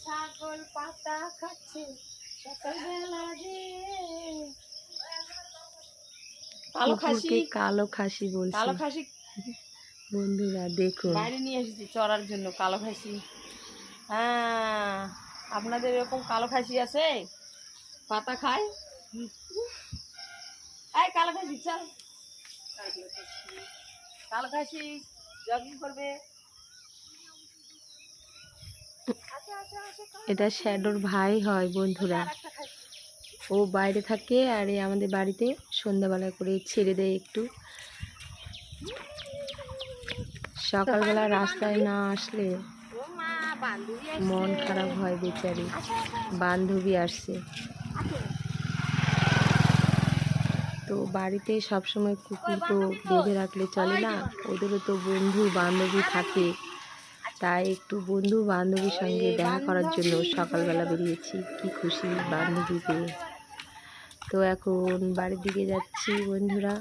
ছাগল পাতা খাচ্ছে সকালবেলা কালো খাসি, কালো খাসি বলছে। কালো খাসি বন্ধুরা দেখুন, বাইরে নিয়ে এসেছি চড়ার জন্য কালো খাসি। হ্যাঁ, আপনাদের এরকম কালো খাসি আছে পাতা খায়? এই কালো খাসি চল, কালো খাসি জগিং করবে। এটা শ্যাডোর ভাই হয় বন্ধুরা। ও বাইরে থাকে আর এ আমাদের বাড়িতে সন্ধ্যাবেলা করে ছেড়ে দেয় একটু। সকালবেলা রাস্তায় না আসলে মন খারাপ হয় বেচারি। বান্ধবী আসছে তো বাড়িতে সবসময় কুকুর তো বেঁধে রাখলে চলে না, ওদেরও তো বন্ধু বান্ধবী থাকে, তাই একটু বন্ধু বান্ধবীর সঙ্গে দেখা করার জন্য সকালবেলা বেরিয়েছি। কি খুশি বান্ধবী পেয়ে। তো এখন বাড়ির দিকে যাচ্ছি বন্ধুরা।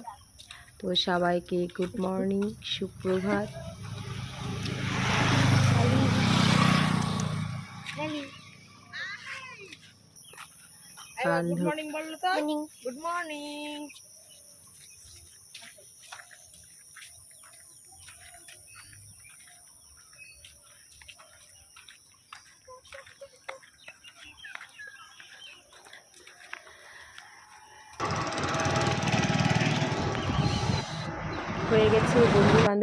তো সবাইকে গুড মর্নিং, সুপ্রভাত। গুড মর্নিং বললো তো, গুড মর্নিং। হয়ে গেছে বন্ধু বান্ধব